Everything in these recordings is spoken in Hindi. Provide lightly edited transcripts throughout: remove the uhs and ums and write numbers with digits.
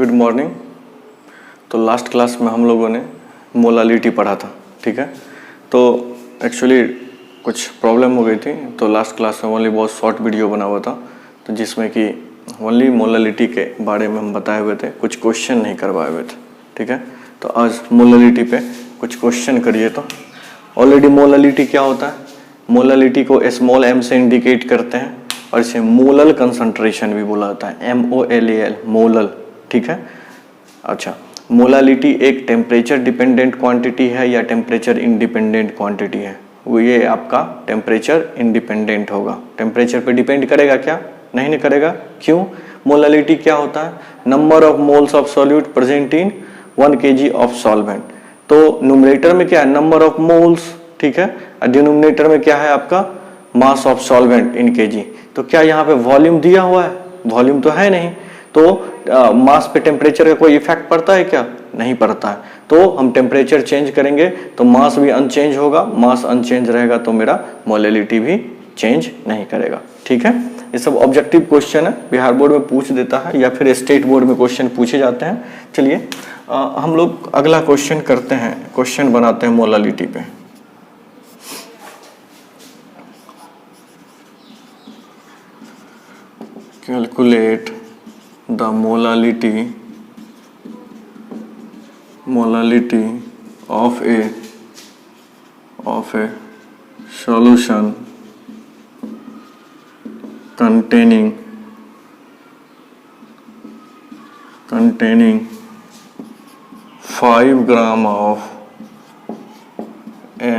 Good morning. तो लास्ट क्लास में हम लोगों ने मोलालिटी पढ़ा था, ठीक है। तो एक्चुअली कुछ प्रॉब्लम हो गई थी, तो लास्ट क्लास में ओनली बहुत शॉर्ट वीडियो बना हुआ था, तो जिसमें कि ओनली मोलालिटी के बारे में हम बताए हुए थे, कुछ क्वेश्चन नहीं करवाए हुए थे, ठीक है। तो आज मोलालिटी पे कुछ क्वेश्चन करिए। तो ऑलरेडी मोलालिटी क्या होता है? मोलालिटी को स्मॉल m से इंडिकेट करते हैं और इसे मोलल कंसंट्रेशन भी बोला जाता है, MOLAL, मोलल, ठीक है। अच्छा, मोलालिटी एक टेम्परेचर डिपेंडेंट क्वांटिटी है या टेम्परेचर इंडिपेंडेंट क्वांटिटी है? वो ये आपका टेम्परेचर इंडिपेंडेंट होगा। टेम्परेचर पे डिपेंड करेगा क्या? नहीं करेगा। क्यों? मोलालिटी क्या होता है? Number of moles of solute present in 1 kg of solvent. तो न्यूमरेटर में क्या है? नंबर ऑफ मोल्स, ठीक है। और डिनोमिनेटर में क्या है आपका? मास ऑफ सॉल्वेंट इन kg। तो क्या यहाँ पे वॉल्यूम दिया हुआ है? वॉल्यूम तो है नहीं। तो मास पे टेम्परेचर का कोई इफेक्ट पड़ता है क्या? नहीं पड़ता है। तो हम टेम्परेचर चेंज करेंगे तो मास भी अनचेंज होगा, मास अनचेंज रहेगा तो मेरा मोलालिटी भी चेंज नहीं करेगा, ठीक है। ये सब ऑब्जेक्टिव क्वेश्चन है, बिहार बोर्ड में पूछ देता है या फिर स्टेट बोर्ड में क्वेश्चन पूछे जाते हैं। चलिए हम लोग अगला क्वेश्चन करते हैं, क्वेश्चन बनाते हैं मोलालिटी पे। Calculate the molality of a solution containing 5 gram of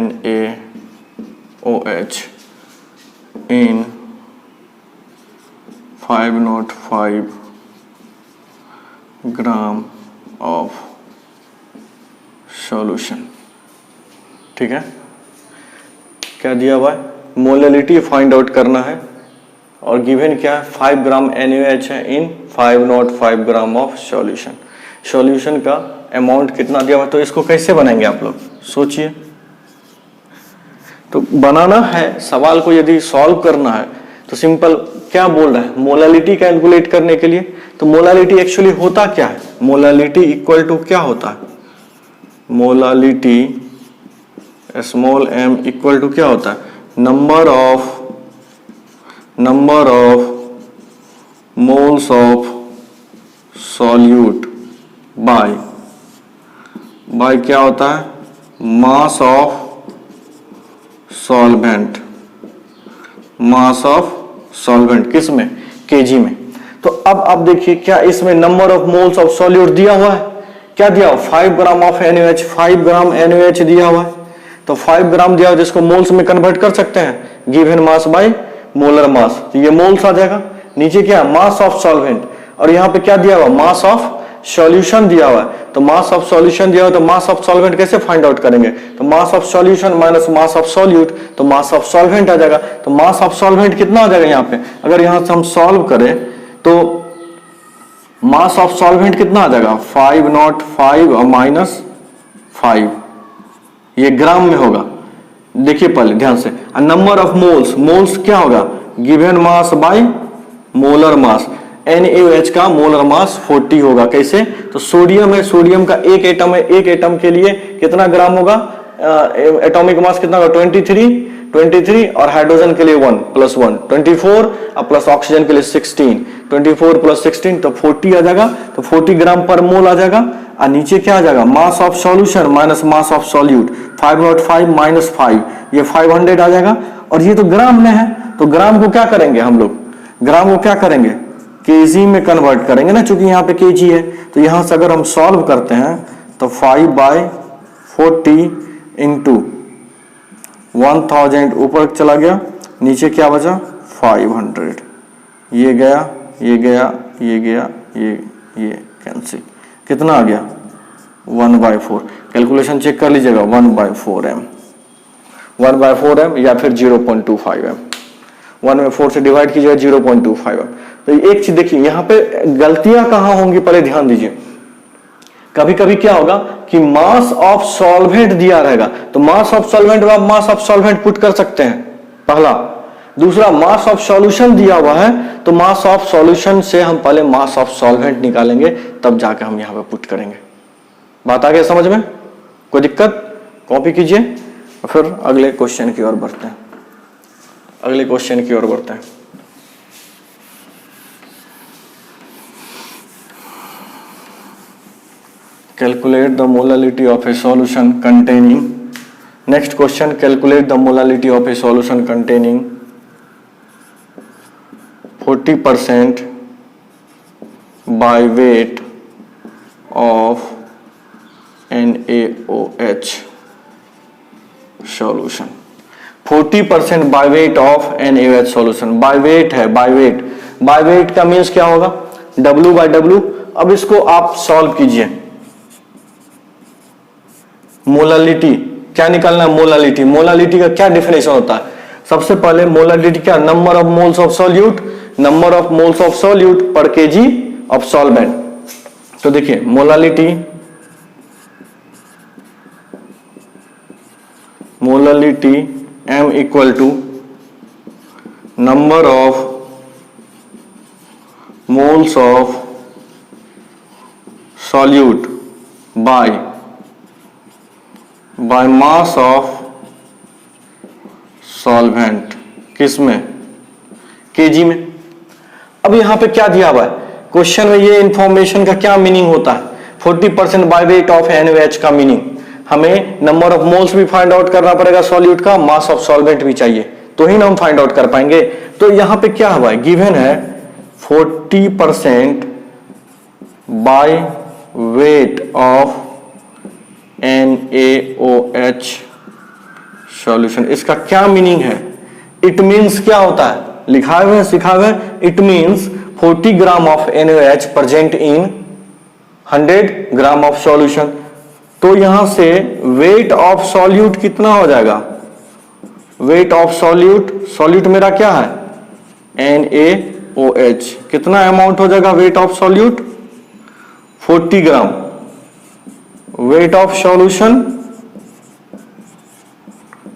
NaOH in 505 gram of solution, ठीक है। क्या दिया हुआ है? मोलालिटी फाइंड आउट करना है और गिवन क्या है? 5 ग्राम NaOH है इन 505 ग्राम ऑफ सॉल्यूशन। सॉल्यूशन का अमाउंट कितना दिया हुआ है? तो इसको कैसे बनाएंगे आप लोग सोचिए। तो बनाना है, सवाल को यदि सॉल्व करना है तो सिंपल क्या बोल रहा है? मोलालिटी कैलकुलेट करने के लिए। तो मोलालिटी एक्चुअली होता क्या है? मोलालिटी इक्वल टू क्या होता है? Molality small m equal to क्या होता है? Number of moles of solute by क्या होता है? Mass of solvent. Mass of solvent किस में? kg में। तो अब आप देखिए, क्या इसमें number of moles of solute दिया हुआ है? क्या दिया हुआ? 5 gram of NaOH, 5 gram NaOH दिया हुआ है। तो 5 ग्राम दिया हुआ जिसको मोल्स में कन्वर्ट कर सकते हैं, गिवन मास बाय मोलर मास। तो ये मोल्स आ जाएगा। नीचे क्या? मास ऑफ सॉल्वेंट। और यहाँ पे क्या दिया हुआ? मास ऑफ सॉल्यूशन दिया हुआ है। तो मास ऑफ सॉल्यूशन दिया हुआ, तो मास ऑफ सॉल्वेंट कैसे फाइंड आउट करेंगे? तो mass of solution minus mass of solute, तो मास ऑफ सॉल्वेंट आ जाएगा। तो मास ऑफ सॉल्वेंट कितना आ जाएगा यहाँ पे? अगर यहाँ से हम सॉल्व करें तो मास ऑफ सॉल्वेंट कितना आ जाएगा? 505 और माइनस 5, ये ग्राम में होगा। देखिए पहले ध्यान से, नंबर ऑफ मोल्स, मोल्स क्या होगा? Given mass by molar mass. NaOH का मोलर मास 40 होगा। कैसे? तो सोडियम है, सोडियम का एक एटम है, एक एटम के लिए कितना ग्राम होगा? एटॉमिक मास कितना होगा? 23 और हाइड्रोजन के लिए 1 + 1 24 और प्लस ऑक्सीजन के लिए 16, 24 + 16 तो 40 आ जाएगा। तो 40 ग्राम पर मोल आ जाएगा। और नीचे क्या आ जाएगा? मास of solution minus mass of solute, 505 minus 5, ये 500 आ जाएगा। और ये तो ग्राम में है, तो ग्राम को क्या करेंगे हम लोग? ग्राम को क्या करेंगे? kg में कन्वर्ट करेंगे ना, चूंकि यहाँ पे kg है। तो यहां से अगर हम सॉल्व करते हैं तो 5/40 इंटू 1000 ऊपर चला गया, नीचे क्या बचा? 500। ये गया, ये गया, ये गया, ये कैंसिल। कितना आ गया? 1/4। कैलकुलेशन चेक कर लीजिएगा, 1/4m, 1/4m या फिर 0.25m। 1 में 4 से डिवाइड कीजिएगा, 0.25m। तो एक चीज देखिए, यहाँ पे गलतियां कहां होंगी पहले ध्यान दीजिए। कभी कभी क्या होगा कि मास ऑफ सॉल्वेंट दिया रहेगा, तो मास ऑफ सॉल्वेंट आप मास ऑफ सॉल्वेंट पुट कर सकते हैं पहला। दूसरा मास ऑफ सॉल्यूशन दिया हुआ है, तो मास ऑफ सॉल्यूशन से हम पहले मास ऑफ सॉल्वेंट निकालेंगे, तब जाके हम यहां पे पुट करेंगे। बात आ गया समझ में? कोई दिक्कत? कॉपी कीजिए, फिर अगले क्वेश्चन की ओर बढ़ते हैं। अगले क्वेश्चन की ओर बढ़ते हैं। Calculate the molality of a solution containing, next question, calculate the molality of a solution containing 40% by weight of NaOH solution। 40% by weight of NaOH solution। by weight है, by weight, by weight का मीन्स क्या होगा? W by W। अब इसको आप सॉल्व कीजिए। मोलालिटी क्या निकालना है? मोलालिटी। मोलालिटी का क्या डिफिनेशन होता है? सबसे पहले मोलालिटी क्या? Number of moles of solute, number of moles of solute पर केजी ऑफ सॉल्वेंट। तो देखिए molality, molality M equal to number of moles of solute by mass of solvent. किस में? केजी में। अब यहां पे क्या दिया हुआ है क्वेश्चन में? ये इंफॉर्मेशन का क्या मीनिंग होता है? 40% बाय वेट ऑफ NaOH का मीनिंग, हमें नंबर ऑफ मोल्स भी फाइंड आउट करना पड़ेगा सॉल्यूट का, मास ऑफ सॉल्वेंट भी चाहिए, तो ही ना हम फाइंड आउट कर पाएंगे। तो यहां पे क्या हुआ है? गिवन है 40% by weight of NaOH solution. इसका क्या मीनिंग है? इट मींस क्या होता है? लिखा हुआ है, सिखा हुआ है। It means 40 gram of NaOH present in 100 gram of solution. तो यहां से वेट ऑफ सॉल्यूट कितना हो जाएगा? वेट ऑफ सॉल्यूट, सॉल्यूट मेरा क्या है? NaOH। कितना अमाउंट हो जाएगा wait of solute? 40 gram. Weight of solution,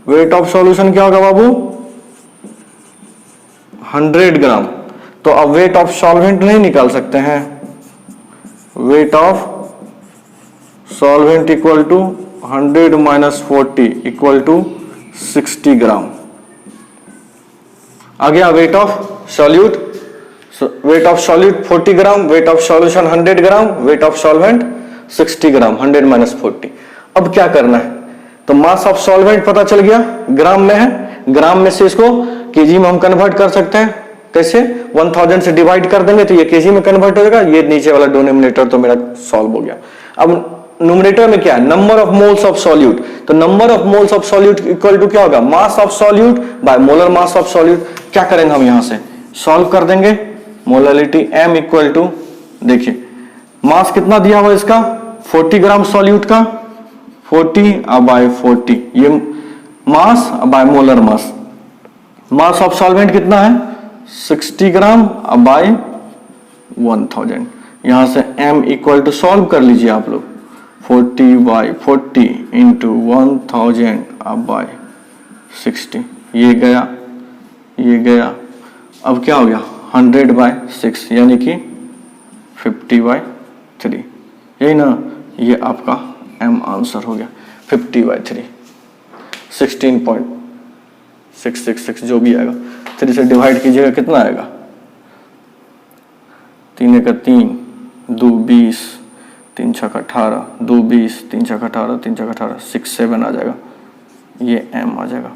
wait of solution क्या होगा बाबू? 100 ग्राम। तो अब वेट ऑफ सॉल्वेंट नहीं निकाल सकते हैं? Weight of solvent equal to 100 minus 40 equal to 60 gram. आ गया weight of solute. Weight of solute 40 gram, weight of solution 100 gram, weight of solvent 60 gram, 100 minus 40। अब क्या करना है? तो मास ऑफ सॉल्वेंट पता चल गया, ग्राम में है। ग्राम में से इसको केजी में हम कन्वर्ट कर सकते हैं। कैसे? 1000 से डिवाइड कर देंगे तो ये केजी में कन्वर्ट हो जाएगा। ये नीचे वाला डिनोमिनेटर तो मेरा सॉल्व हो गया। अब न्यूमरेटर में क्या है? Number of moles of solute. तो number of moles of solute equal to क्या होगा? Mass of solute by molar mass of solute. क्या करेंगे हम? यहां से सॉल्व कर देंगे। मोलालिटी M इक्वल टू, देखिए मास कितना दिया हुआ इसका? 40 ग्राम सॉल्यूट का, 40 बाय 40, ये मास by molar mass. Mass of solvent कितना है? 60 ग्राम बाय 1000। यहां से M इक्वल टू सॉल्व कर लीजिए आप लोग। 40 बाय 40 इंटू 1000 बाय 60, ये गया, ये गया। अब क्या हो गया? 100 बाय 6 यानी कि 50 बाय 3, यही ना? ये आपका M आंसर हो गया। 50 बाय 3, 16.666 जो भी आएगा। 3 से डिवाइड कीजिएगा, कितना आएगा? 3 का 3, 2 20, 3 छक 18, 2 20, 3 छक 18, 3 छक 18, 67 आ जाएगा। ये M आ जाएगा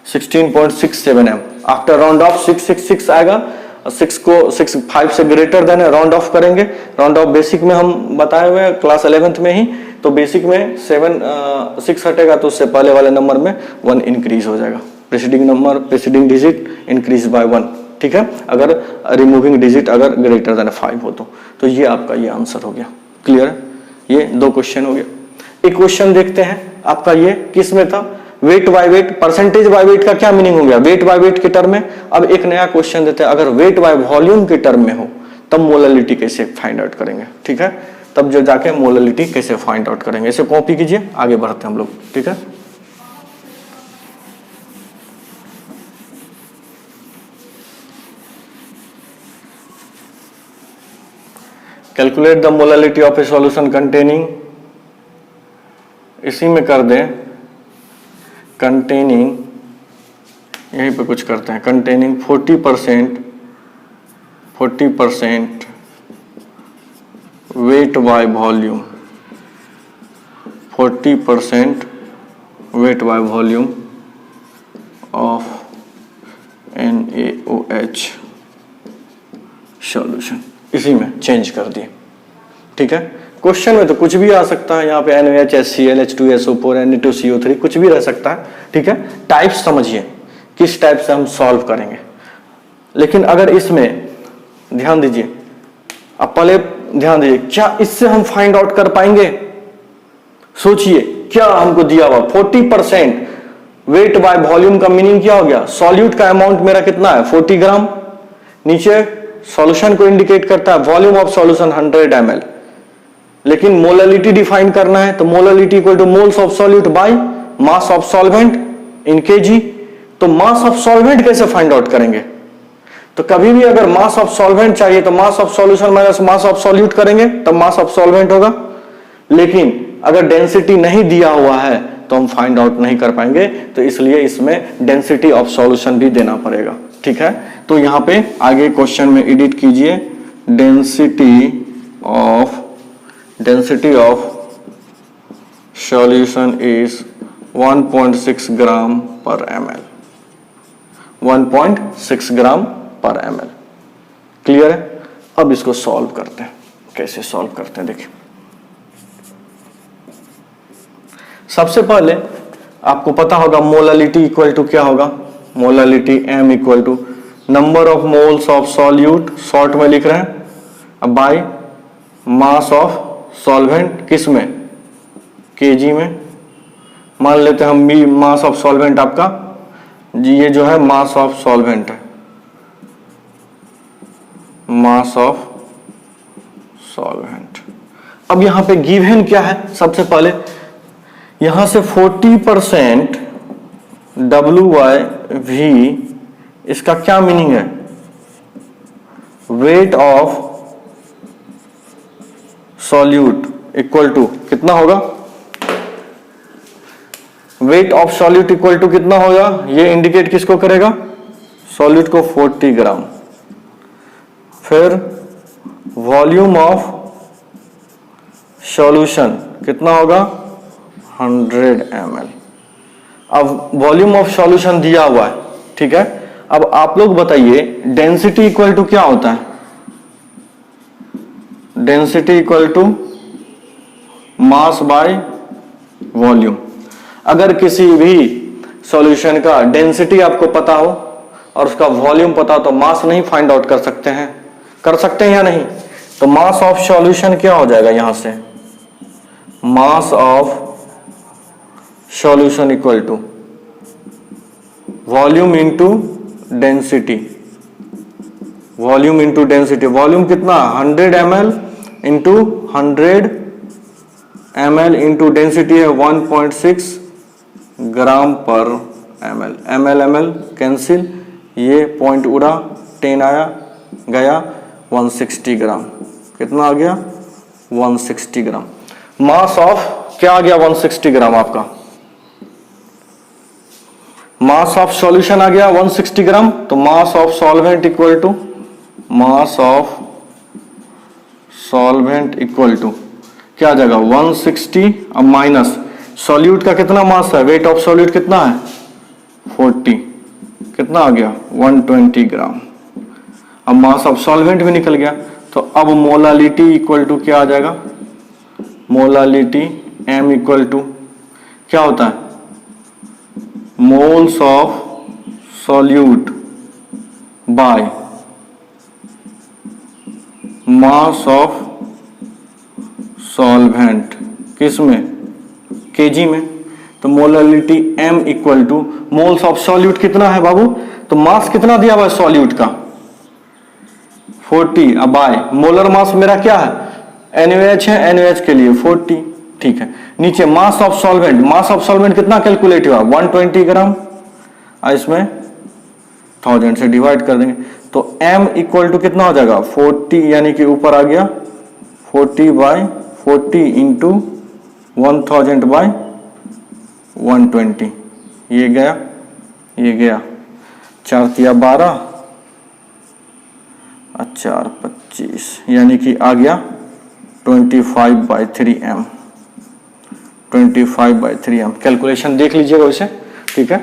16.67 M। आफ्टर राउंड ऑफ 666 आएगा। 6 को 5 से ग्रेटर देन राउंड ऑफ करेंगे। राउंड ऑफ बेसिक में हम बताए हुए हैं क्लास 11th में ही। तो बेसिक में 6 हटेगा तो उससे पहले वाले नंबर में 1 इंक्रीज हो जाएगा। Preceding number, preceding digit increase by 1, ठीक है? अगर रिमूविंग डिजिट अगर ग्रेटर देन 5 हो तो ये आपका ये आंसर हो गया। क्लियर है? ये 2 क्वेश्चन हो गया। एक क्वेश्चन देखते हैं आपका, ये किस में था? Weight by weight, percentage by weight का क्या मीनिंग हो गया? वेट बाय वेट के टर्म में। अब एक नया क्वेश्चन देते हैं, अगर वेट बाय वॉल्यूम के टर्म में हो तब मोलालिटी कैसे फाइंड आउट करेंगे? ठीक है, तब जो जाके मोलालिटी कैसे फाइंड आउट करेंगे, इसे कॉपी कीजिए, आगे बढ़ते हैं हम लोग। ठीक है, calculate the molality of A solution containing, इसी में कर दें कंटेनिंग, यहीं पे कुछ करते हैं, containing 40% weight by volume, 40% weight by volume of NaOH solution, इसी में चेंज कर दिए। ठीक है, क्वेश्चन में तो कुछ भी आ सकता है, यहाँ पे NaOH, HCl, H2SO4, Na2CO3 कुछ भी रह सकता है। ठीक है, टाइप समझिए किस टाइप से हम सॉल्व करेंगे। लेकिन अगर इसमें ध्यान दीजिए, अब पहले ध्यान दीजिए, क्या इससे हम फाइंड आउट कर पाएंगे? सोचिए क्या हमको दिया हुआ 40% वेट बाय वॉल्यूम का मीनिंग क्या हो गया? सॉल्यूट का अमाउंट मेरा कितना है? 40 ग्राम। नीचे सॉल्यूशन को इंडिकेट करता है वॉल्यूम ऑफ सॉल्यूशन 100 ml। लेकिन मोलैलिटी डिफाइन करना है तो molality equal to moles of solute by mass of solvent in KG. तो मास ऑफ सॉल्वेंट कैसे फाइंड आउट करेंगे? तो कभी भी अगर मास ऑफ सॉल्वेंट चाहिए तो mass of solution minus mass of solute करेंगे तब मास ऑफ सॉल्वेंट होगा। लेकिन अगर डेंसिटी नहीं दिया हुआ है तो हम फाइंड आउट नहीं कर पाएंगे, तो इसलिए इसमें डेंसिटी ऑफ सॉल्यूशन भी देना पड़ेगा। ठीक है, तो यहां पे आगे क्वेश्चन में एडिट कीजिए, density of solution is 1.6 gram पर ml, 1.6 ग्राम पर ml। क्लियर है? अब इसको सॉल्व करते हैं। कैसे सॉल्व करते हैं देखिए। सबसे पहले आपको पता होगा मोलैलिटी इक्वल टू क्या होगा? Molality M equal to number of moles of solute, short में लिख रहे हैं, अब बाय मास ऑफ सॉल्वेंट, किस में? केजी में। मान लेते हैं हम मास ऑफ सॉल्वेंट आपका जी, ये जो है मास ऑफ सॉल्वेंट है, मास ऑफ सॉल्वेंट। अब यहां पे गिवन क्या है? सबसे पहले यहां से 40% W/V, इसका क्या मीनिंग है? Weight of solute equal to कितना होगा? Weight of solute equal to कितना होगा? ये इंडिकेट किसको करेगा? सॉल्यूट को, 40 ग्राम। फिर वॉल्यूम ऑफ सॉल्यूशन कितना होगा? 100 ml। अब वॉल्यूम ऑफ सॉल्यूशन दिया हुआ है। ठीक है, अब आप लोग बताइए डेंसिटी इक्वल टू क्या होता है? Density equal to mass by volume. अगर किसी भी सॉल्यूशन का डेंसिटी आपको पता हो और उसका वॉल्यूम पता हो तो मास नहीं फाइंड आउट कर सकते हैं? कर सकते हैं या नहीं? तो मास ऑफ सॉल्यूशन क्या हो जाएगा? यहां से mass of solution equal to volume into density, volume into density. Volume कितना? 100 ml into 100 ml into density है 1.6 ग्राम पर ml। ml कैंसिल, ये पॉइंट उड़ा, 10 आया गया, 160 ग्राम। कितना आ गया? 160 ग्राम। मास ऑफ क्या आ गया? 160 ग्राम आपका। मास ऑफ सॉल्यूशन आ गया 160 ग्राम। तो mass of solvent equal to, mass of solvent equal to क्या आ जाएगा? 160। अब माइनस सॉल्यूट का कितना मास है? वेट ऑफ सॉल्यूट कितना है? 40। कितना आ गया? 120 ग्राम। अब मास ऑफ सॉल्वेंट भी निकल गया। तो अब मोलैलिटी इक्वल टू क्या आ जाएगा? मोलैलिटी M इक्वल टू क्या होता है? Moles of solute by mass of solvent, किस में? केजी में। तो molality M equal to moles of solute कितना है बाबू? तो मास कितना दिया हुआ है सॉल्यूट का? 40। अब बाय मोलर मास मेरा क्या है? NaOH है, NaOH के लिए 40। ठीक है, नीचे मास of solvent, mass of solvent कितना कैलकुलेट हुआ? 120 ग्राम। इसमें 1000 से डिवाइड कर देंगे तो M इक्वल टू कितना हो जाएगा? 40, यानी कि ऊपर आ गया 40/40 इंटू 1000/120, ये गया, ये गया, 4 तिया 12 और 4 25, यानी कि आ गया 25/3m, 25/3m। कैलकुलेशन देख लीजिएगा वैसे, ठीक है,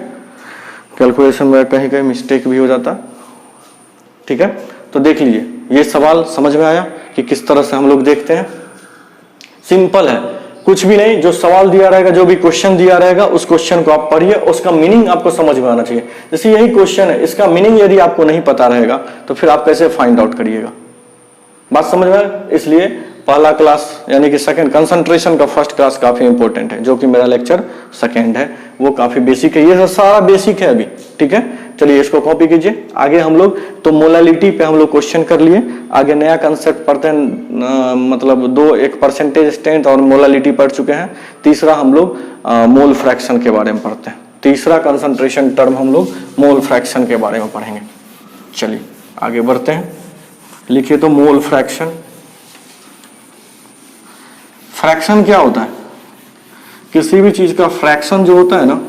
कैलकुलेशन में कहीं कहीं मिस्टेक भी हो जाता है, ठीक है। तो देख लीजिए, ये सवाल समझ में आया कि किस तरह से हम लोग देखते हैं। सिंपल है, कुछ भी नहीं, जो सवाल दिया रहेगा, जो भी क्वेश्चन दिया रहेगा, उस क्वेश्चन को आप पढ़िए, उसका मीनिंग आपको समझ में आना चाहिए। जैसे यही क्वेश्चन है, इसका मीनिंग यदि आपको नहीं पता रहेगा तो फिर आप कैसे फाइंड आउट करिएगा। बात समझ में आया? इसलिए पहला क्लास यानी कि सेकंड कंसंट्रेशन का फर्स्ट क्लास काफी इंपॉर्टेंट है, जो कि मेरा लेक्चर सेकंड है, वो काफी बेसिक है, ये सारा बेसिक है अभी, ठीक है। चलिए इसको कॉपी कीजिए। आगे हम लोग तो मोलालिटी पे हम लोग क्वेश्चन कर लिए, आगे नया कंसेप्ट पढ़ते हैं, मतलब दो, एक परसेंटेज स्ट्रेंथ और मोलालिटी पढ़ चुके हैं, तीसरा हम लोग मोल फ्रैक्शन के बारे में पढ़ते हैं, तीसरा कंसंट्रेशन टर्म हम लोग मोल फ्रैक्शन के बारे में पढ़ेंगे। चलिए आगे बढ़ते हैं, लिखिए तो मोल फ्रैक्शन। फ्रैक्शन क्या होता है? किसी भी चीज का फ्रैक्शन जो होता है ना,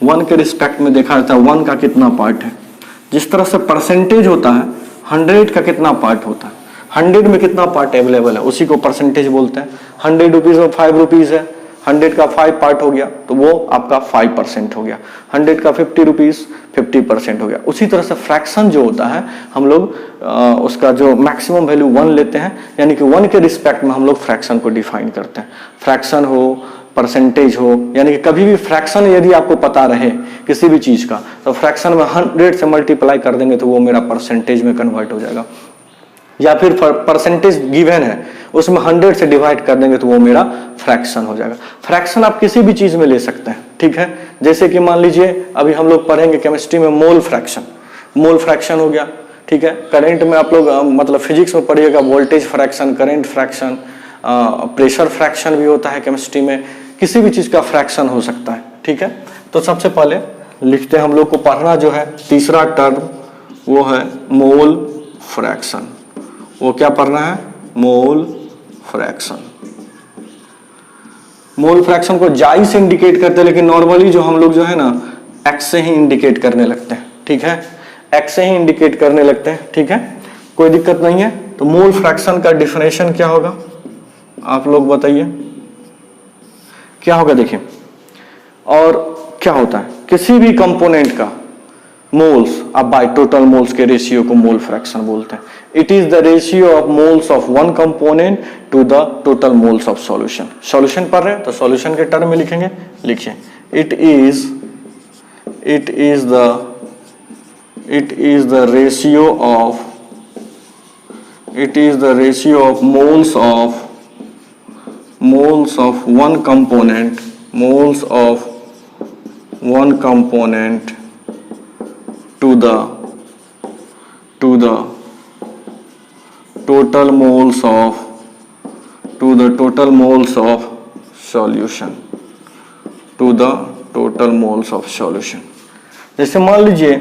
1 के रिस्पेक्ट में देखा जाता है, 1 का कितना पार्ट है। जिस तरह से परसेंटेज होता है, 100 का कितना पार्ट होता है, 100 में कितना पार्ट अवेलेबल है, उसी को परसेंटेज बोलते हैं। 100 रुपीज में 5 रुपीज है, 100 का 5 पार्ट हो गया तो वो आपका 5% हो गया। 100 का 50 रुपीज 50% हो गया। उसी तरह से फ्रैक्शन जो होता है, हम लोग उसका जो मैक्सिमम वैल्यू 1 लेते हैं, यानी कि 1 के रिस्पेक्ट में हम लोग फ्रैक्शन को डिफाइन करते हैं। फ्रैक्शन हो, परसेंटेज हो, यानी कि कभी भी फ्रैक्शन यदि आपको पता रहे किसी भी चीज का, तो फ्रैक्शन में 100 से मल्टीप्लाई कर देंगे तो वो मेरा परसेंटेज में कन्वर्ट हो जाएगा। या फिर परसेंटेज गिवन है, उसमें 100 से डिवाइड कर देंगे तो वो मेरा फ्रैक्शन हो जाएगा। फ्रैक्शन आप किसी भी चीज में ले सकते हैं, ठीक है। जैसे कि मान लीजिए अभी हम लोग पढ़ेंगे केमिस्ट्री में मोल फ्रैक्शन, मोल फ्रैक्शन हो गया, ठीक है। करंट में आप लोग मतलब फिजिक्स में पढ़िएगा voltage fraction, current fraction, pressure fraction भी होता है केमिस्ट्री में, किसी भी चीज का फ्रैक्शन हो सकता है, ठीक है। तो सबसे पहले लिखते हैं, हम लोग को पढ़ना जो है तीसरा टर्म वो है मोल फ्रैक्शन। वो क्या पढ़ना है? Mole fraction. मोल फ्रैक्शन को जाई से इंडिकेट करते हैं, लेकिन नॉर्मली जो हम लोग जो है ना एक्स से ही इंडिकेट करने लगते हैं, ठीक है, एक्स से ही इंडिकेट करने लगते हैं, ठीक है, कोई दिक्कत नहीं है। तो मोल फ्रैक्शन का डिफिनेशन क्या होगा, आप लोग बताइए क्या होगा। देखिए, और क्या होता है, किसी भी कंपोनेंट का मोल्स अब बाय टोटल मोल्स के रेशियो को मोल फ्रैक्शन बोलते हैं। It is the ratio of moles of one component to the total moles of solution. Solution पढ़ रहे हैं तो सॉल्यूशन के टर्म में लिखेंगे, लिखिए it is the ratio of moles of one component to the total moles of solution। जैसे मान लीजिए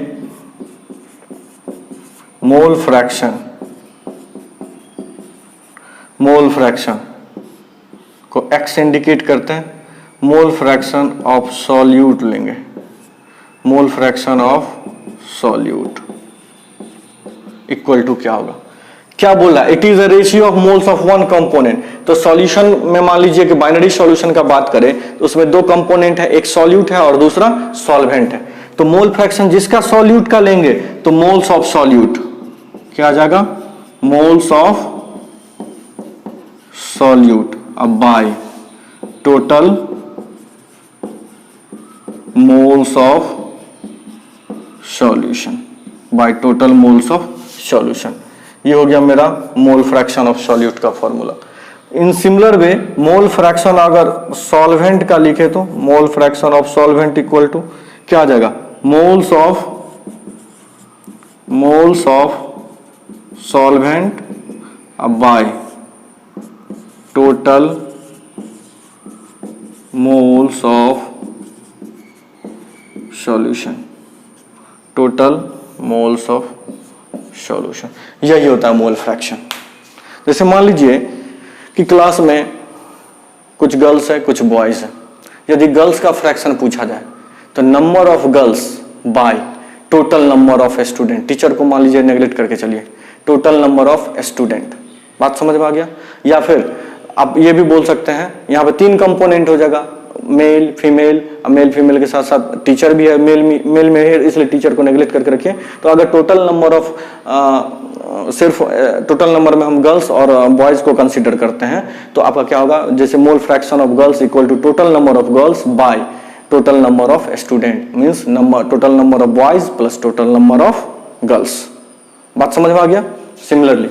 मोल फ्रैक्शन को x इंडिकेट करते हैं, मोल फ्रैक्शन ऑफ सॉल्यूट लेंगे, mole fraction of solute equal to क्या होगा, क्या बोला, it is a ratio of moles of one component. तो सॉल्यूशन में मान लीजिए कि बाइनरी सॉल्यूशन का बात करें तो उसमें दो कंपोनेंट है, एक सॉल्यूट है और दूसरा सॉल्वेंट है। तो मोल फ्रैक्शन जिसका सॉल्यूट का लेंगे तो मोल्स ऑफ सॉल्यूट क्या आ जाएगा, मोल्स ऑफ सॉल्यूट अब by total moles of solution, by total moles of solution. ये हो गया मेरा मोल फ्रैक्शन ऑफ सॉल्यूट का formula. In similar way mole fraction अगर सॉल्वेंट का लिखे तो mole fraction of solvent equal to क्या आ जाएगा, मोल्स ऑफ सॉल्वेंट अब by total moles of solution, total moles of solution. यही होता है मोल फ्रैक्शन। जैसे मान लीजिए कि क्लास में कुछ गर्ल्स है कुछ बॉयज है, यदि गर्ल्स का फ्रैक्शन पूछा जाए तो number of girls by total number of student, teacher को मान लीजिए नेग्लेक्ट करके चलिए, टोटल नंबर ऑफ स्टूडेंट, बात समझ में आ गया। या फिर आप ये भी बोल सकते हैं, यहाँ पे 3 कंपोनेंट हो जाएगा, मेल फीमेल, मेल फीमेल के साथ साथ टीचर भी है, मेल में है इसलिए टीचर को नेग्लेक्ट करके रखिए। तो अगर टोटल नंबर ऑफ सिर्फ टोटल नंबर में हम गर्ल्स और बॉयज को कंसीडर करते हैं तो आपका क्या होगा, जैसे mole fraction of girls equal to total number of girls by total number of student, means total number of boys plus total number of girls. बात समझ में आ गया। सिमिलरली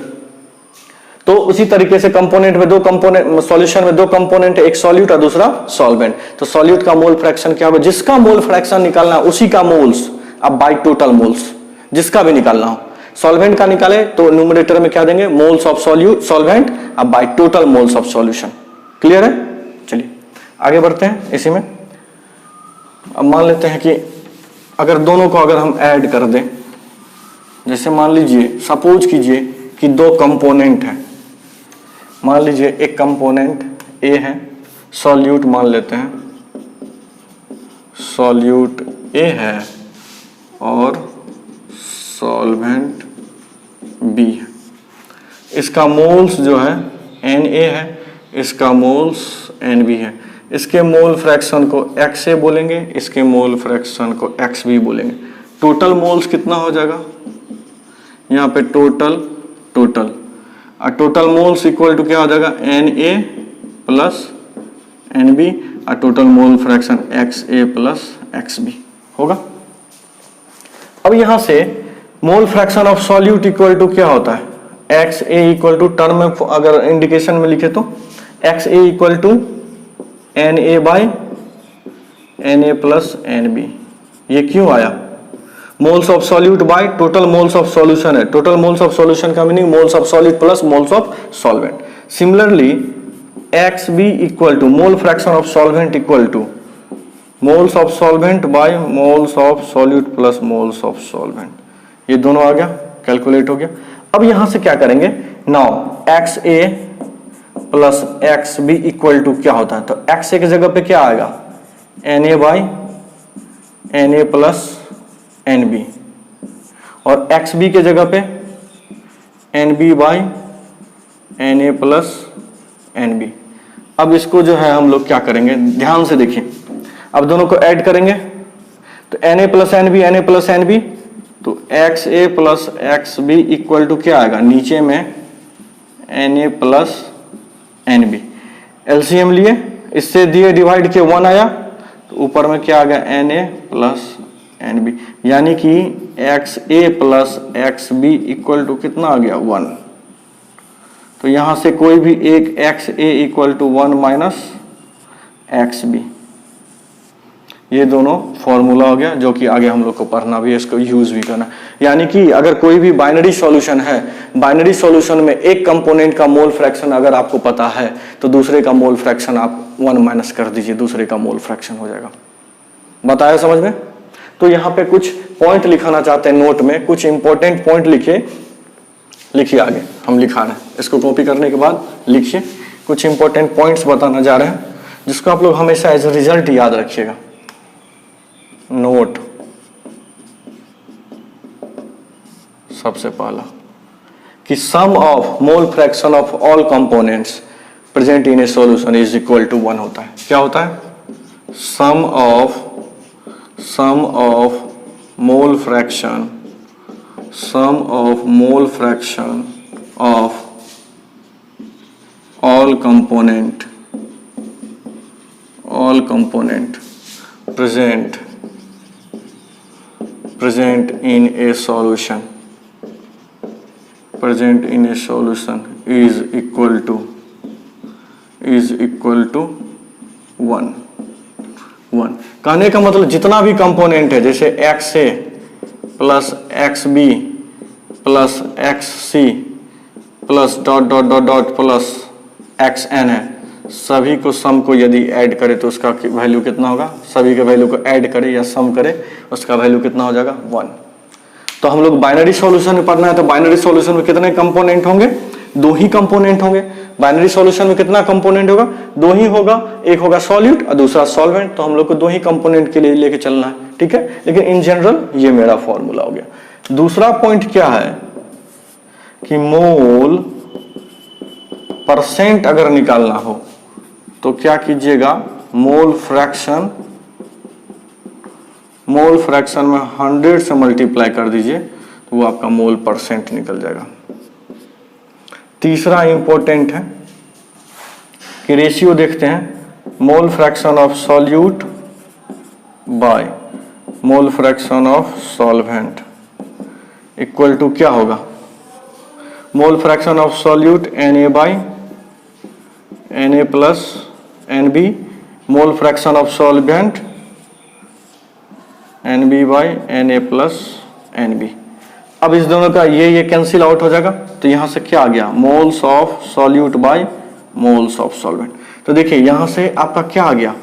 तो उसी तरीके से कंपोनेंट में 2 कंपोनेंट, सॉल्यूशन में 2 कंपोनेंट, एक सॉल्यूट और दूसरा सॉल्वेंट। तो सॉल्यूट का मोल फ्रैक्शन क्या होगा, जिसका मोल फ्रैक्शन निकालना है उसी का मोल्स अब बाय टोटल मोल्स, जिसका भी निकालना हो। सॉल्वेंट का निकाले तो न्यूमरेटर में क्या देंगे, मोल्स ऑफ सॉल्वेंट अब by total moles of solution. Clear है। चलिए आगे बढ़ते हैं इसी में। अब मान लेते हैं कि अगर दोनों को अगर हम ऐड कर दें, जैसे मान लीजिए सपोज कीजिए कि 2 कंपोनेंट हैं, मान लीजिए एक कंपोनेंट ए है, सॉल्यूट मान लेते हैं, सॉल्यूट ए है और सॉल्वेंट बी है। इसका मोल्स जो है Na है, इसका मोल्स Nb है। इसके मोल फ्रैक्शन को XA बोलेंगे, इसके मोल फ्रैक्शन को XB बोलेंगे। टोटल मोल्स कितना हो जाएगा, यहाँ पे टोटल और टोटल मोल्स इक्वल टू क्या हो जाएगा, Na प्लस Nb और total mole fraction XA plus XB होगा। अब यहां से mole fraction of solute equal to क्या होता है, XA इक्वल टू टर्म में अगर इंडिकेशन में लिखे तो XA equal to Na by Na plus Nb। ये क्यों आया, moles of solute by total moles of solution है। टोटल मोल्स ऑफ सॉल्यूशन का meaning moles of solute plus moles of solvent. Similarly XB equal to mole fraction of solvent equal to moles of solvent by moles of solute plus moles of solvent. ये दोनों आ गया, कैलकुलेट हो गया। अब यहां से क्या करेंगे, now XA plus XB equal to क्या होता है, तो XA की जगह पे क्या आएगा, Na by Na plus Nb और XB के जगह पे Nb by Na plus Nb। अब इसको जो है हम लोग क्या करेंगे, ध्यान से देखिए, अब दोनों को ऐड करेंगे तो Na plus Nb, Na plus Nb, तो XA plus XB equal to क्या आएगा, नीचे में Na प्लस Nb। एलसीएम लिए, इससे दिए डिवाइड के 1 आया, तो ऊपर में क्या आ गया, Na प्लस Nb, यानी कि XA plus XB equal to कितना आ गया, 1। तो यहां से कोई भी एक XA equal to 1 minus XB, ये दोनों फॉर्मूला हो गया जो कि आगे हम लोग को पढ़ना भी है, इसको यूज भी करना। यानी कि अगर कोई भी बाइनरी सॉल्यूशन है, बाइनरी सॉल्यूशन में एक कंपोनेंट का मोल फ्रैक्शन अगर आपको पता है तो दूसरे का मोल फ्रैक्शन आप 1 माइनस कर दीजिए, दूसरे का मोल फ्रैक्शन हो जाएगा। बताया समझ में। तो यहाँ पे कुछ पॉइंट लिखाना चाहते हैं नोट में, कुछ इंपॉर्टेंट पॉइंट लिखिए आगे हम लिखा रहे हैं, इसको कॉपी करने के बाद लिखिए। कुछ इंपॉर्टेंट पॉइंट्स बताना जा रहे हैं जिसको आप लोग हमेशा एज रिजल्ट याद रखिएगा। नोट, सबसे पहला कि sum of mole fraction of all components present in a solution is equal to 1 होता है। क्या होता है, sum of mole fraction of all component present in a solution is equal to 1। कहने का मतलब जितना भी कंपोनेंट है, जैसे XA plus XB plus XC plus dot dot dot dot plus XN है, सभी को सम को यदि ऐड करे तो उसका वैल्यू कितना होगा, सभी के वैल्यू को ऐड करे या सम करे उसका वैल्यू कितना हो जाएगा, 1। तो हम लोग बाइनरी सॉल्यूशन में पढ़ना है, तो बाइनरी सॉल्यूशन में कितने कंपोनेंट होंगे, 2 ही कंपोनेंट होंगे। बाइनरी सॉल्यूशन में कितना कंपोनेंट होगा, दो ही होगा, एक होगा सॉल्यूट और दूसरा सॉल्वेंट, तो हम लोग को दो ही कंपोनेंट के लिए लेके चलना है, ठीक है। लेकिन इन जनरल ये मेरा फॉर्मूला हो गया। दूसरा पॉइंट क्या है कि मोल परसेंट अगर निकालना हो तो क्या कीजिएगा, मोल फ्रैक्शन में 100 से मल्टीप्लाई कर दीजिए तो वो आपका मोल परसेंट निकल जाएगा। तीसरा इंपॉर्टेंट है कि रेशियो देखते हैं, mole fraction of solute by mole fraction of solvent equal to क्या होगा, mole fraction of solute Na by Na plus Nb, mole fraction of solvent Nb by Na plus Nb। अब इस दोनों का ये कैंसिल आउट हो जाएगा, तो यहां से क्या आ गया, moles of solute by moles of solvent. तो देखिए यहां से आपका क्या आ गया,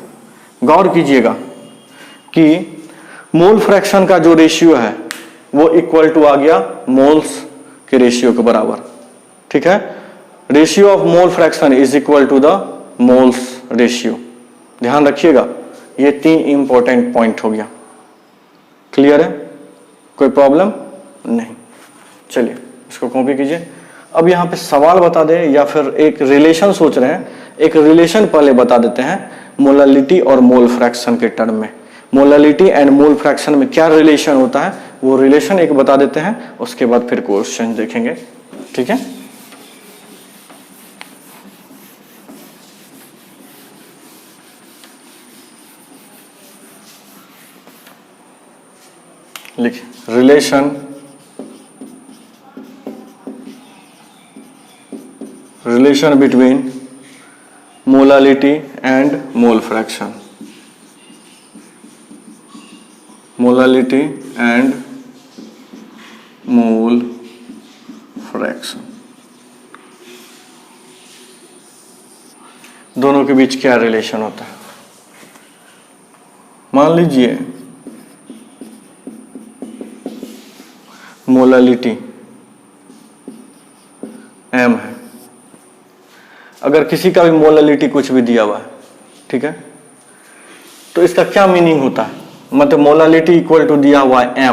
गौर कीजिएगा कि मोल फ्रैक्शन का जो रेशियो है वो इक्वल टू आ गया मोल्स के रेशियो के बराबर, ठीक है। Ratio of mole fraction is equal to the moles ratio. ध्यान रखिएगा, ये 3 इंपॉर्टेंट पॉइंट हो गया। क्लियर है, कोई प्रॉब्लम नहीं। चलिए इसको कॉपी कीजिए। अब यहाँ पे सवाल बता दें या फिर एक रिलेशन सोच रहे हैं, एक रिलेशन पहले बता देते हैं मोलालिटी और मोल फ्रैक्शन के टर्म में। मोलालिटी एंड मोल फ्रैक्शन में क्या रिलेशन होता है वो रिलेशन एक बता देते हैं, उसके बाद फिर क्वेश्चन देखेंगे, ठीक है। लिखिए, relation between molality and mole fraction, molality and mole fraction, दोनों के बीच क्या रिलेशन होता है। मान लीजिए मोलालिटी m है, अगर किसी का भी मोलालिटी कुछ भी दिया हुआ है, ठीक है, तो इसका क्या मीनिंग होता है, मतलब मोलालिटी इक्वल टू दिया हुआ है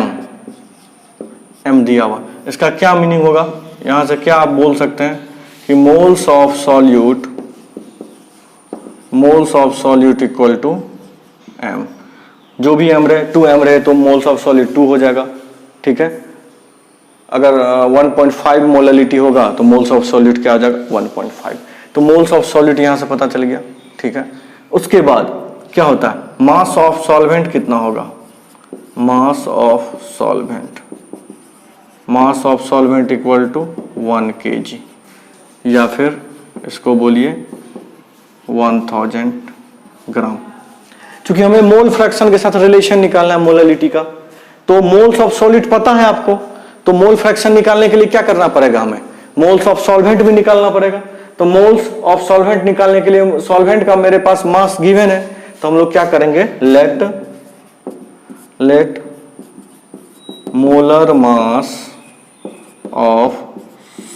m दिया हुआ, इसका क्या मीनिंग होगा, यहां से क्या आप बोल सकते हैं कि moles of solute equal to m, जो भी m रहे, 2m रहे तो मोल्स ऑफ सॉल्यूट 2 हो जाएगा, ठीक है। अगर 1.5 मोलालिटी होगा तो मोल्स ऑफ सॉल्यूट क्या आ जाएगा, 1.5। तो मोल्स ऑफ सॉल्यूट यहां से पता चल गया, ठीक है। उसके बाद क्या होता है, मास ऑफ सॉल्वेंट कितना होगा, mass of solvent equal to 1 kg, या फिर इसको बोलिए 1000 ग्राम। क्योंकि हमें मोल फ्रैक्शन के साथ रिलेशन निकालना है मोलालिटी का, तो मोल्स ऑफ सॉल्यूट पता है आपको, तो मोल फ्रैक्शन निकालने के लिए क्या करना पड़ेगा, हमें मोल्स ऑफ सॉल्वेंट भी निकालना पड़ेगा। तो मोल्स ऑफ सॉल्वेंट निकालने के लिए सॉल्वेंट का मेरे पास मास गिवन है, तो हम लोग क्या करेंगे, let molar mass of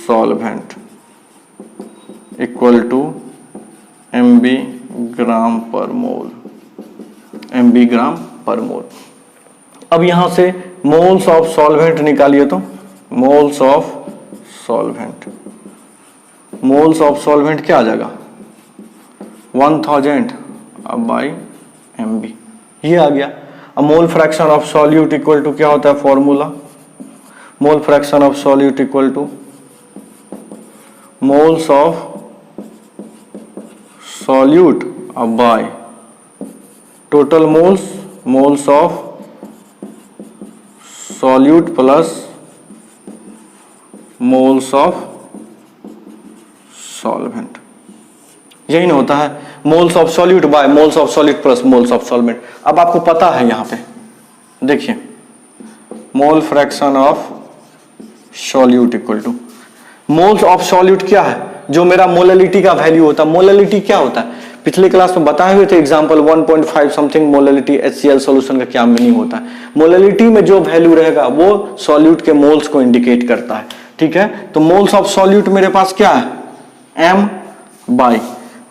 solvent equal to mb gram per mole. अब यहां से मोल्स ऑफ सॉल्वेंट निकालिए, तो मोल्स ऑफ सॉल्वेंट क्या आ जाएगा, 1000 बाई mb, ये आ गया। अब mole fraction of solute equal to क्या होता है formula, mole fraction of solute equal to moles of solute by total moles of solute plus moles of solvent, यही ना होता है, moles of solute by moles of solute plus moles of solvent. अब आपको पता है यहां पे देखिए, mole fraction of solute equal to moles of solute क्या है, जो मेरा मोलालिटी का वैल्यू होता है। मोलालिटी क्या होता है, पिछले क्लास में बताए हुए थे example 1.5 something molality HCl solution का क्या मीनिंग होता है। मोलालिटी में जो वैल्यू रहेगा वो सॉल्यूट के मोल्स को इंडिकेट करता है, ठीक है। तो मोल्स ऑफ सॉल्यूट मेरे पास क्या है, m, by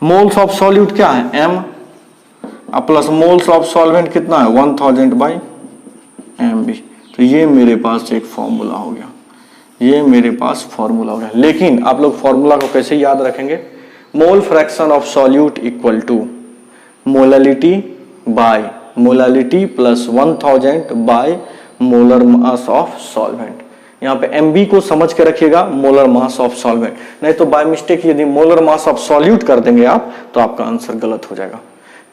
moles of solute क्या है m, अब प्लस मोल्स ऑफ सॉल्वेंट कितना है 1000 बाई mb। तो ये मेरे पास एक फॉर्मूला हो गया, ये मेरे पास फॉर्मूला हो गया। लेकिन आप लोग फॉर्मूला को कैसे याद रखेंगे, mole fraction of solute equal to molality by molality plus 1000 by molar mass of solvent. यहाँ पे mb को समझ के रखिएगा मोलर मास ऑफ सॉल्वेंट, नहीं तो बाय मिस्टेक यदि मोलर मास ऑफ सॉल्यूट कर देंगे आप तो आपका आंसर गलत हो जाएगा।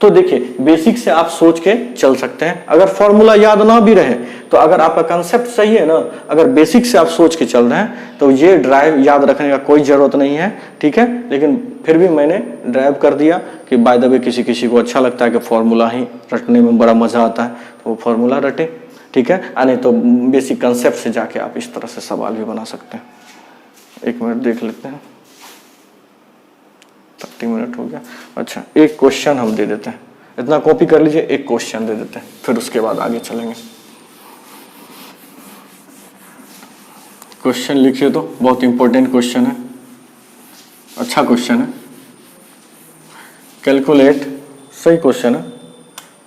तो देखिए बेसिक से आप सोच के चल सकते हैं, अगर फॉर्मूला याद ना भी रहे तो अगर आपका कंसेप्ट सही है ना, अगर बेसिक से आप सोच के चल रहे हैं तो ये ड्राइव याद रखने का कोई जरूरत नहीं है, ठीक है। लेकिन फिर भी मैंने ड्राइव कर दिया कि बाय द वे किसी किसी को अच्छा लगता है कि फॉर्मूला ही रटने में बड़ा मजा आता है तो वो फॉर्मूला रटे, ठीक है। नहीं तो बेसिक कंसेप्ट से जाके आप इस तरह से सवाल भी बना सकते हैं। एक मिनट देख लेते हैं, 30 मिनट हो गया। अच्छा एक क्वेश्चन हम दे देते हैं, इतना कॉपी कर लीजिए, एक क्वेश्चन दे देते हैं फिर उसके बाद आगे चलेंगे। क्वेश्चन लिखिए तो बहुत इंपॉर्टेंट क्वेश्चन है, अच्छा क्वेश्चन है। कैलकुलेट, सही क्वेश्चन है,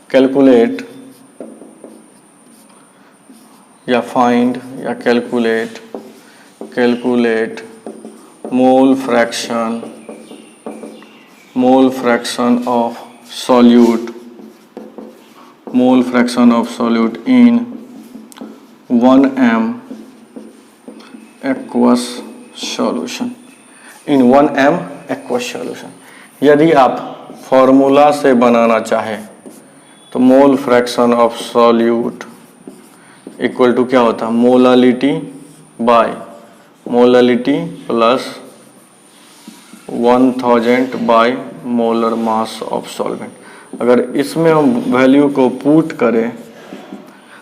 कैलकुलेट या फाइंड या calculate mole fraction of solute in 1m aqueous solution, in 1m aqueous solution। यदि आप फॉर्मूला से बनाना चाहे तो mole fraction of solute equal to क्या होता है molality by molality plus 1000 by molar mass of solvent. अगर इसमें हम वैल्यू को पुट करें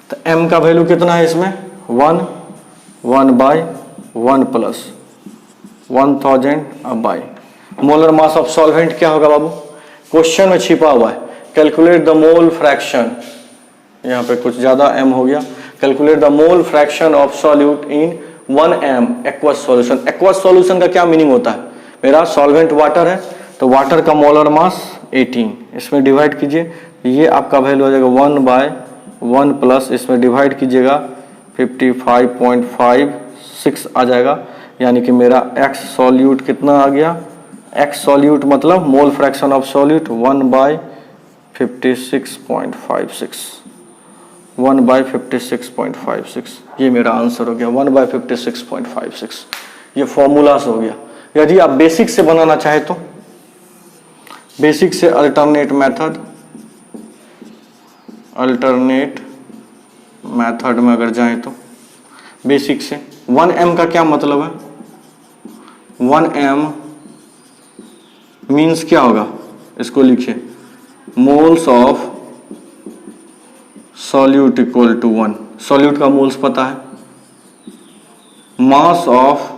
तो m का वैल्यू कितना है इसमें 1 by 1 plus 1000 by molar mass of solvent क्या होगा बाबू, क्वेश्चन में छिपा हुआ है। कैलकुलेट द मोल फ्रैक्शन, यहाँ पे कुछ ज्यादा m हो गया। Calculate the mole fraction of solute in 1m aqueous solution. Aqueous solution का क्या मीनिंग होता है, मेरा सॉल्वेंट वाटर है तो वाटर का मोलर मास 18, इसमें डिवाइड कीजिए, ये आपका वैल्यू हो जाएगा 1 बाय 1 प्लस इसमें डिवाइड कीजिएगा 55.56 आ जाएगा। यानी कि मेरा x सॉल्यूट कितना आ गया, x सॉल्यूट मतलब mole fraction of solute 1 by 56.56, 1 by 56.56, ये मेरा आंसर हो गया 1 बाय 56.56। ये फॉर्मूला से हो गया। यदि आप बेसिक से बनाना चाहे तो बेसिक से अल्टरनेट मेथड में अगर जाएं तो बेसिक से 1m का क्या मतलब है, 1m मीन्स क्या होगा, इसको लिखिए moles of solute equal to 1, solute का मोल्स पता है, mass of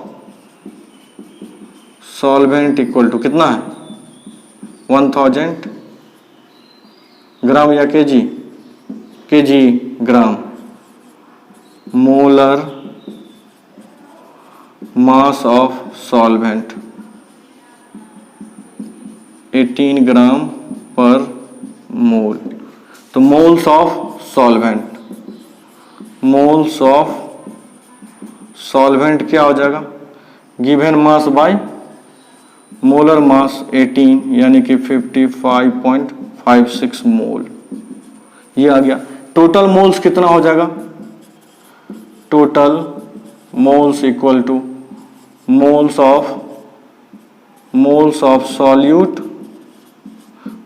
solvent equal to कितना है 1000 ग्राम या KG gram, molar mass of solvent 18 gram per mole. तो मोल्स ऑफ सॉल्वेंट क्या हो जाएगा, given mass by molar mass 18 यानी कि 55.56 मोल, ये आ गया। टोटल मोल्स कितना हो जाएगा, total moles equal to moles of solute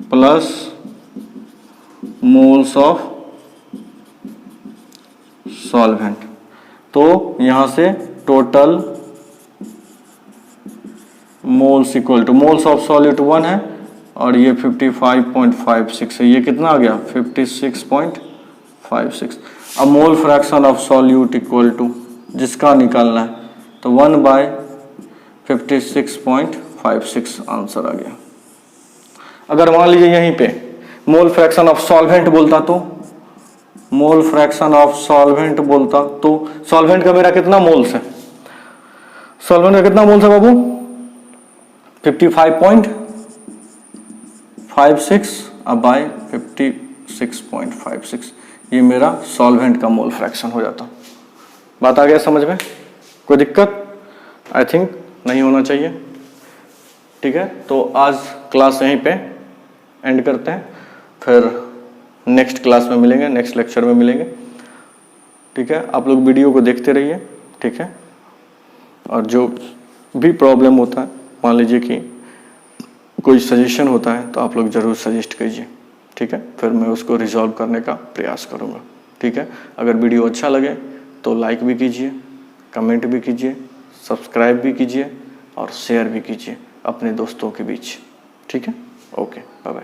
plus moles of solvent. तो यहां से total moles equal to moles of solute 1 है और ये 55.56 है, ये कितना आ गया 56.56। अब mole fraction of solute equal to जिसका निकालना है तो 1 बाय 56.56 आंसर आ गया। अगर मान लीजिए यहीं पे मोल फ्रैक्शन ऑफ सॉल्वेंट बोलता तो सॉल्वेंट का मेरा कितना मोल्स है, सॉल्वेंट का कितना मोल्स है बाबू 55.56 56/56.56, ये मेरा सॉल्वेंट का मोल फ्रैक्शन हो जाता। बात आ गया समझ में? कोई दिक्कत? आई थिंक नहीं होना चाहिए। ठीक है, तो आज क्लास यहीं पे एंड करते हैं, फिर नेक्स्ट क्लास में मिलेंगे, नेक्स्ट लेक्चर में मिलेंगे। ठीक है, आप लोग वीडियो को देखते रहिए। ठीक है, और जो भी प्रॉब्लम होता है, मान लीजिए कि कोई सजेशन होता है तो आप लोग ज़रूर सजेस्ट कीजिए। ठीक है, फिर मैं उसको रिजॉल्व करने का प्रयास करूँगा। ठीक है, अगर वीडियो अच्छा लगे तो लाइक भी कीजिए, कमेंट भी कीजिए, सब्सक्राइब भी कीजिए और शेयर भी कीजिए अपने दोस्तों के बीच। ठीक है, ओके, बाय बाय।